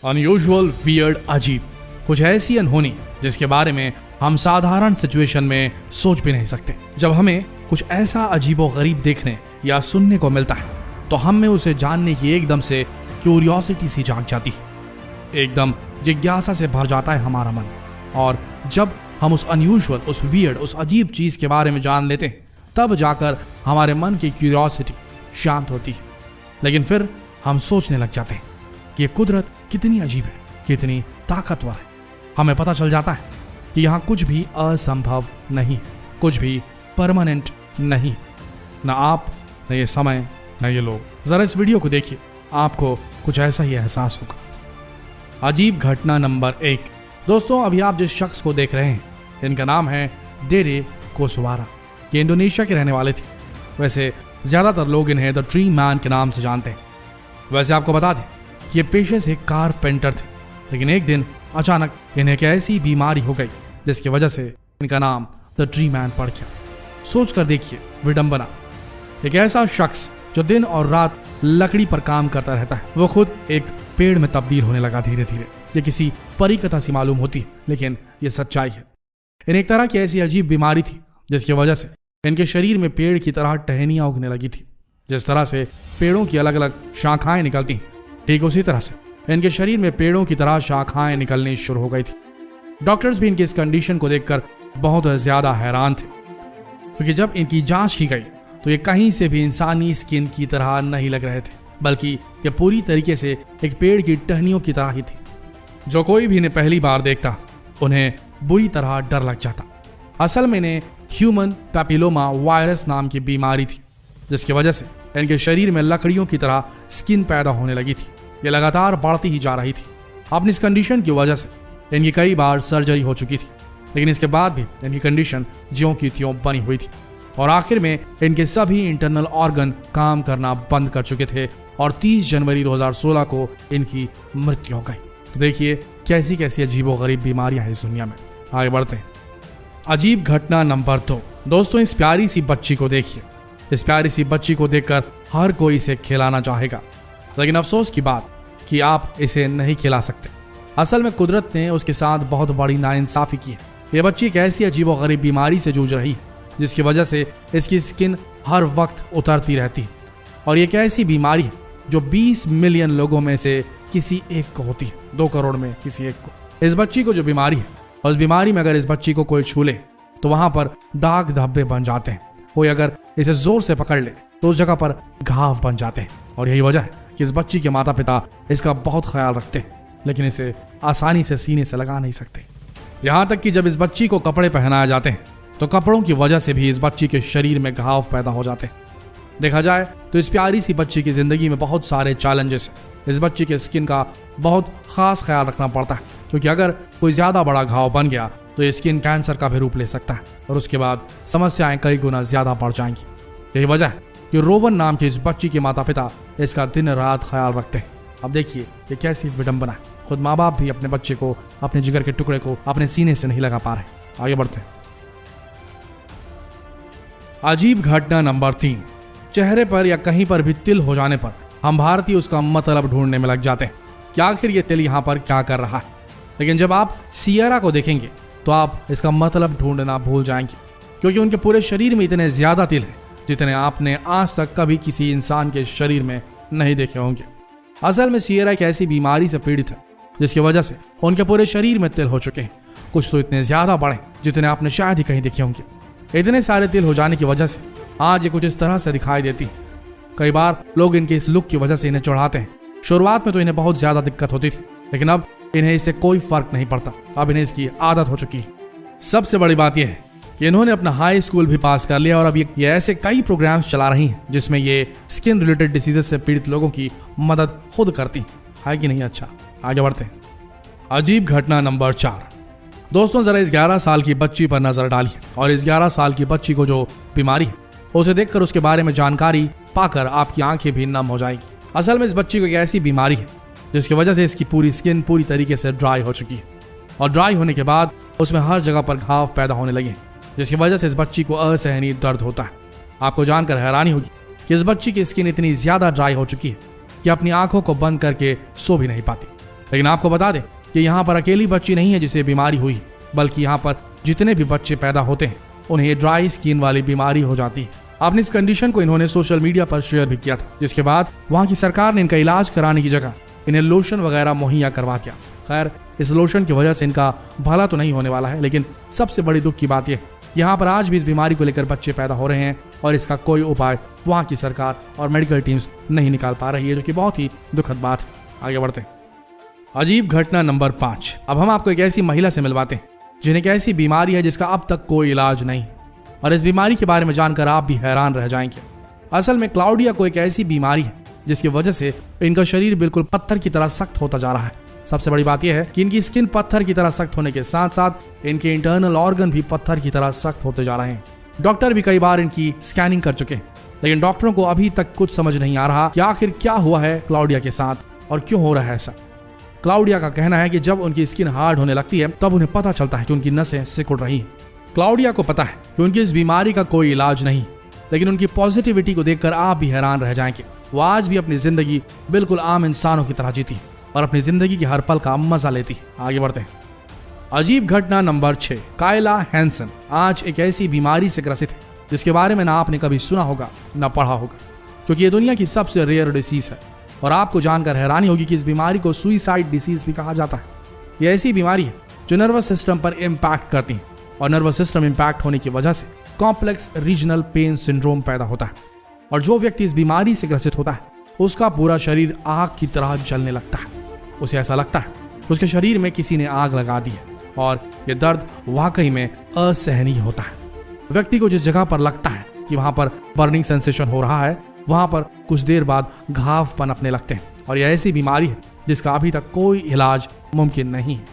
Unusual, weird, अजीब, कुछ ऐसी अनहोनी जिसके बारे में हम साधारण सिचुएशन में सोच भी नहीं सकते। जब हमें कुछ ऐसा अजीबो गरीब देखने या सुनने को मिलता है तो हम में उसे जानने की एकदम से क्यूरियोसिटी सी जाग जाती है, एकदम जिज्ञासा से भर जाता है हमारा मन। और जब हम उस अनयूजुअल, उस वियर्ड, उस अजीब चीज के बारे में जान लेते हैं तब जाकर हमारे मन की क्यूरियोसिटी शांत होती है। लेकिन फिर हम सोचने लग जाते हैं कि ये कुदरत कितनी अजीब है, कितनी ताकतवर है। हमें पता चल जाता है कि यहाँ कुछ भी असंभव नहीं, कुछ भी परमानेंट नहीं, न आप, न ये समय, न ये लोग। जरा इस वीडियो को देखिए, आपको कुछ ऐसा ही एहसास होगा। अजीब घटना नंबर 1। दोस्तों, अभी आप जिस शख्स को देख रहे हैं इनका नाम है डेरे कोसवारा। ये इंडोनेशिया के रहने वाले थे। वैसे ज्यादातर लोग इन्हें द ट्री मैन के नाम से जानते हैं। वैसे आपको बता दें कि ये पेशे से कारपेंटर थे, लेकिन एक दिन अचानक इन्हें एक ऐसी बीमारी हो गई जिसकी वजह से इनका नाम द ट्री मैन पड़ गया। सोच कर देखिए विडंबना, एक ऐसा शख्स जो दिन और रात लकड़ी पर काम करता रहता है, वो खुद एक पेड़ में तब्दील होने लगा धीरे धीरे। ये किसी परी कथा सी मालूम होती है, लेकिन ये सच्चाई है। इन्हें एक तरह की ऐसी अजीब बीमारी थी जिसकी वजह से इनके शरीर में पेड़ की तरह टहनियां उगने लगी थी। जिस तरह से पेड़ों की अलग अलग शाखाएं निकलती, ठीक उसी तरह से इनके शरीर में पेड़ों की तरह शाखाएं निकलनी शुरू हो गई थी। डॉक्टर्स भी इनकी इस कंडीशन को देखकर बहुत ज्यादा हैरान थे, क्योंकि जब इनकी जांच की गई तो ये कहीं से भी इंसानी स्किन की तरह नहीं लग रहे थे, बल्कि ये पूरी तरीके से एक पेड़ की टहनियों की तरह ही थी। जो कोई भी इन्हें पहली बार देखता उन्हें बुरी तरह डर लग जाता। असल में इन्हें ह्यूमन पैपिलोमा वायरस नाम की बीमारी थी, जिसकी वजह से इनके शरीर में लकड़ियों की तरह स्किन पैदा होने लगी थी। ये लगातार बढ़ती ही जा रही थी। अपनी इस कंडीशन की वजह से इनकी कई बार सर्जरी हो चुकी थी, लेकिन इसके बाद भी इनकी कंडीशन ज्यों की त्यों बनी हुई थी और आखिर में इनके सभी इंटरनल ऑर्गन काम करना बंद कर चुके थे और 30 जनवरी 2016 को इनकी मृत्यु हो गई। तो देखिए कैसी कैसी अजीबो गरीब बीमारियां हैं इस दुनिया में। आगे बढ़ते हैं। अजीब घटना नंबर 2। दोस्तों, इस प्यारी सी बच्ची को देखिए। इस प्यारी सी बच्ची को देखकर हर कोई इसे खिलाना चाहेगा, लेकिन अफसोस की बात कि आप इसे नहीं खिला सकते। असल में कुदरत ने उसके साथ बहुत बड़ी नाइंसाफी की है। ये बच्ची एक ऐसी अजीबो गरीब बीमारी से जूझ रही है जिसकी वजह से इसकी स्किन हर वक्त उतरती रहती है, और ये एक ऐसी बीमारी है जो 20 मिलियन लोगों में से किसी एक को होती है, 2 करोड़ में किसी एक को। इस बच्ची को जो बीमारी है, और उस बीमारी में अगर इस बच्ची को कोई छू ले तो वहां पर दाग धब्बे बन जाते हैं। कोई अगर इसे जोर से पकड़ ले तो उस जगह पर घाव बन जाते हैं, और यही वजह है कि इस बच्ची के माता पिता इसका बहुत ख्याल रखते हैं, लेकिन इसे आसानी से सीने से लगा नहीं सकते। यहाँ तक कि जब इस बच्ची को कपड़े पहनाए जाते हैं तो कपड़ों की वजह से भी इस बच्ची के शरीर में घाव पैदा हो जाते हैं। देखा जाए तो इस प्यारी सी बच्ची की जिंदगी में बहुत सारे चैलेंजेस हैं। इस बच्ची के स्किन का बहुत खास ख्याल रखना पड़ता है, क्योंकि अगर कोई ज्यादा बड़ा घाव बन गया तो ये स्किन कैंसर का भी रूप ले सकता है, और उसके बाद समस्याएं कई गुना ज्यादा बढ़ जाएंगी। यही वजह है कि रोवन नाम की इस बच्ची के माता पिता इसका दिन रात ख्याल रखते हैं। अब देखिए ये कैसी विडंबना है, खुद माँ बाप भी अपने बच्चे को, अपने जिगर के टुकड़े को अपने सीने से नहीं लगा पा रहे। आगे बढ़ते हैं। अजीब घटना नंबर 3। चेहरे पर या कहीं पर भी तिल हो जाने पर हम भारतीय उसका मतलब ढूंढने में लग जाते हैं कि आखिर ये तिल यहाँ पर क्या कर रहा है। लेकिन जब आप सियरा को देखेंगे तो आप इसका मतलब ढूंढना भूल जाएंगे, क्योंकि उनके पूरे शरीर में इतने ज्यादा तिल हैं जितने आपने आज तक कभी किसी इंसान के शरीर में नहीं देखे होंगे। असल में सियरा एक ऐसी बीमारी से पीड़ित है जिसकी वजह से उनके पूरे शरीर में तिल हो चुके हैं। कुछ तो इतने ज्यादा बड़े जितने आपने शायद ही कहीं देखे होंगे। इतने सारे तिल हो जाने की वजह से आज ये कुछ इस तरह से दिखाई देती। कई बार लोग इनके इस लुक की वजह से इन्हें चढ़ाते हैं। शुरुआत में तो इन्हें बहुत ज्यादा दिक्कत होती थी, लेकिन अब इन्हें इससे कोई फर्क नहीं पड़ता। अब इन्हें इसकी आदत हो चुकी है। सबसे बड़ी बात यह है कि इन्होंने अपना हाई स्कूल भी पास कर लिया, और अब ये ऐसे कई प्रोग्राम्स चला रही हैं जिसमें ये स्किन रिलेटेड डिसीजेस से पीड़ित लोगों की मदद खुद करती है कि नहीं। अच्छा, आगे बढ़ते हैं। अजीब घटना नंबर 4। दोस्तों, जरा इस 11 साल की बच्ची पर नजर डालिए, और इस 11 साल की बच्ची को जो बीमारी है उसे देखकर उसके बारे में जानकारी पाकर आपकी आंखें भी नम हो जाएगी। असल में इस बच्ची को एक ऐसी बीमारी है जिसकी वजह से इसकी पूरी स्किन पूरी तरीके से ड्राई हो चुकी है, और ड्राई होने के बाद उसमें हर जगह पर घाव पैदा होने लगे, जिसकी वजह से इस बच्ची को असहनीय दर्द होता है। आपको जानकर हैरानी होगी कि इस बच्ची की स्किन इतनी ज्यादा ड्राई हो चुकी है कि अपनी आंखों को बंद करके सो भी नहीं पाती। लेकिन आपको बता दें कि यहाँ पर अकेली बच्ची नहीं है जिसे बीमारी हुई, बल्कि यहाँ पर जितने भी बच्चे पैदा होते हैं उन्हें ड्राई स्किन वाली बीमारी हो जाती है। अपनी इस कंडीशन को इन्होंने सोशल मीडिया पर शेयर भी किया था, जिसके बाद वहाँ की सरकार ने इनका इलाज कराने की जगह इन्हें लोशन वगैरह मुहैया करवा दिया। खैर, इस लोशन की वजह से इनका भला तो नहीं होने वाला है, लेकिन सबसे बड़ी दुख की बात यह यहाँ पर आज भी इस बीमारी को लेकर बच्चे पैदा हो रहे हैं और इसका कोई उपाय वहाँ की सरकार और मेडिकल टीम्स नहीं निकाल पा रही है, जो कि बहुत ही दुखद बात है। आगे बढ़ते हैं। अजीब घटना नंबर 5। अब हम आपको एक ऐसी महिला से मिलवाते हैं जिन्हें एक ऐसी बीमारी है जिसका अब तक कोई इलाज नहीं, और इस बीमारी के बारे में जानकर आप भी हैरान रह जाएंगे। असल में क्लाउडिया को एक ऐसी बीमारी है जिसकी वजह से इनका शरीर बिल्कुल पत्थर की तरह सख्त होता जा रहा है। सबसे बड़ी बात यह है कि इनकी स्किन पत्थर की तरह सख्त होने के साथ साथ इनके इंटरनल ऑर्गन भी पत्थर की तरह सख्त होते जा रहे हैं। डॉक्टर भी कई बार इनकी स्कैनिंग कर चुके हैं, लेकिन डॉक्टरों को अभी तक कुछ समझ नहीं आ रहा कि आखिर क्या हुआ है क्लाउडिया के साथ और क्यों हो रहा है ऐसा। क्लाउडिया का कहना है कि जब उनकी स्किन हार्ड होने लगती है तब उन्हें पता चलता है कि उनकी नसें सिकुड़ रही हैं। क्लाउडिया को पता है कि उनकी इस बीमारी का कोई इलाज नहीं, लेकिन उनकी पॉजिटिविटी को देखकर आप भी हैरान रह जाएंगे। वो आज भी अपनी जिंदगी बिल्कुल आम इंसानों की तरह जीती और अपनी जिंदगी की हर पल का मजा लेती। आगे बढ़ते हैं। अजीब घटना नंबर 6। कायला हैंसन आज एक ऐसी बीमारी से ग्रसित है जिसके बारे में ना आपने कभी सुना होगा ना पढ़ा होगा, क्योंकि ये दुनिया की सबसे रेयर डिसीज है। और आपको जानकर हैरानी होगी कि इस बीमारी को सुइसाइड डिसीज भी कहा जाता है। यह ऐसी बीमारी है जो नर्वस सिस्टम पर इम्पैक्ट करती है, और नर्वस सिस्टम इम्पैक्ट होने की वजह से कॉम्प्लेक्स रीजनल पेन सिंड्रोम पैदा होता है। और जो व्यक्ति इस बीमारी से ग्रसित होता है उसका पूरा शरीर आग की तरह जलने लगता है। उसे ऐसा लगता है उसके शरीर में किसी ने आग लगा दी है, और यह दर्द वाकई में असहनीय होता है। व्यक्ति को जिस जगह पर लगता है कि वहां पर बर्निंग सेंसेशन हो रहा है, वहां पर कुछ देर बाद घाव पनपने लगते हैं। और यह ऐसी बीमारी है जिसका अभी तक कोई इलाज मुमकिन नहीं है।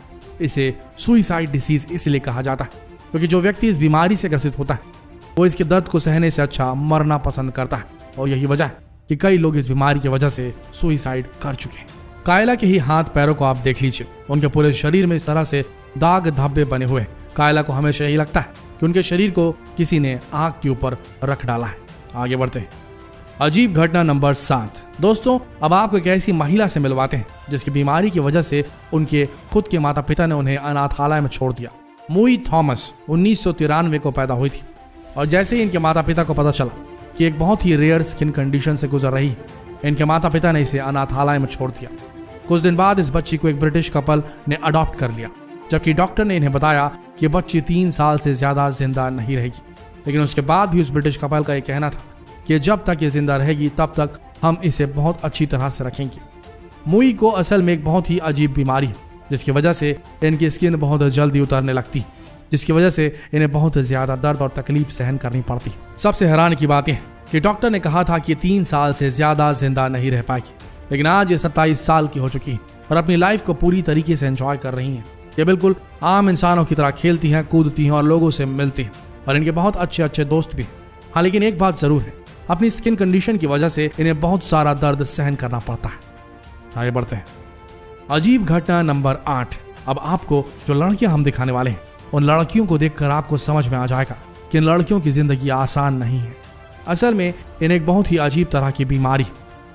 इसे सुइसाइड डिसीज इसलिए कहा जाता है क्योंकि जो व्यक्ति इस बीमारी से ग्रसित होता है वो इसके दर्द को सहने से अच्छा मरना पसंद करता है, और यही वजह है कि कई लोग इस बीमारी की वजह से सुइसाइड कर चुके हैं। कायला के ही हाथ पैरों को आप देख लीजिए, उनके पूरे शरीर में इस तरह से दाग धब्बे बने हुए हैं। कायला को हमेशा यही लगता है कि उनके शरीर को किसी ने आग के ऊपर रख डाला है। आगे बढ़ते हैं। अजीब घटना नंबर 7। दोस्तों, अब आपको एक ऐसी महिला से मिलवाते हैं जिसकी बीमारी की वजह से उनके खुद के माता पिता ने उन्हें अनाथालय में छोड़ दिया। मुई थॉमस 1993 को पैदा हुई थी, और जैसे ही इनके माता पिता को पता चला कि एक बहुत ही रेयर स्किन कंडीशन से गुजर रही है, इनके माता पिता ने इसे अनाथालय में छोड़ दिया। कुछ दिन बाद इस बच्ची को एक ब्रिटिश कपल ने अडॉप्ट कर लिया, जबकि डॉक्टर ने इन्हें बताया कि बच्ची 3 साल से ज्यादा जिंदा नहीं रहेगी। लेकिन उसके बाद भी उस ब्रिटिश कपल का यह कहना था कि जब तक ये जिंदा रहेगी तब तक हम इसे बहुत अच्छी तरह से रखेंगे। मुई को असल में एक बहुत ही अजीब बीमारी है जिसकी वजह से इनकी स्किन बहुत जल्दी उतरने लगती है, जिसकी वजह से इन्हें बहुत ज्यादा दर्द और तकलीफ सहन करनी पड़ती है। सबसे हैरान की बात यह है कि डॉक्टर ने कहा था कि 3 साल से ज्यादा जिंदा नहीं रह पाएगी, लेकिन आज ये 27 साल की हो चुकी है और अपनी लाइफ को पूरी तरीके से एंजॉय कर रही हैं। ये बिल्कुल आम इंसानों की तरह खेलती हैं, कूदती हैं और लोगों से मिलती हैं, और इनके बहुत अच्छे अच्छे दोस्त भी हैं। हाँ, लेकिन एक बात जरूर है, अपनी स्किन कंडीशन की वजह से इन्हें बहुत सारा दर्द सहन करना पड़ता है। आगे बढ़ते हैं। अजीब घटना नंबर 8। अब आपको जो लड़कियां हम दिखाने वाले हैं उन लड़कियों को देखकर आपको समझ में आ जाएगा कि इन लड़कियों की जिंदगी आसान नहीं है। असल में इन्हें एक बहुत ही अजीब तरह की बीमारी है।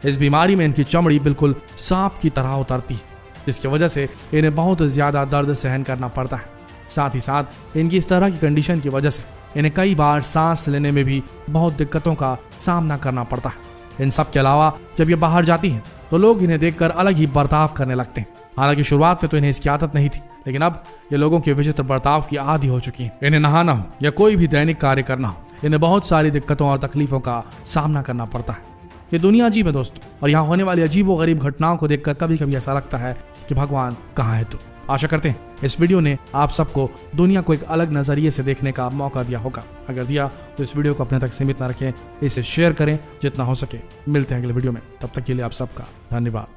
इस बीमारी में इनकी चमड़ी बिल्कुल सांप की तरह उतरती है, जिसकी वजह से इन्हें बहुत ज्यादा दर्द सहन करना पड़ता है। साथ ही साथ इनकी इस तरह की कंडीशन की वजह से इन्हें कई बार सांस लेने में भी बहुत दिक्कतों का सामना करना पड़ता है। इन सब के अलावा जब ये बाहर जाती हैं तो लोग इन्हें देखकर अलग ही बर्ताव करने लगते हैं। हालांकि शुरुआत में तो इन्हें इसकी आदत नहीं थी, लेकिन अब ये लोगों के विचित्र बर्ताव की आदी हो चुकी है। इन्हें नहाना हो या कोई भी दैनिक कार्य करना हो, इन्हें बहुत सारी दिक्कतों और तकलीफों का सामना करना पड़ता है। ये दुनिया अजीब है दोस्तों, और यहाँ होने वाली अजीब व गरीब घटनाओं को देखकर कभी कभी ऐसा लगता है कि भगवान कहाँ है तू। आशा करते हैं इस वीडियो ने आप सबको दुनिया को एक अलग नजरिए से देखने का मौका दिया होगा। अगर दिया तो इस वीडियो को अपने तक सीमित न रखें, इसे शेयर करें जितना हो सके। मिलते हैं अगले वीडियो में, तब तक के लिए आप सबका धन्यवाद।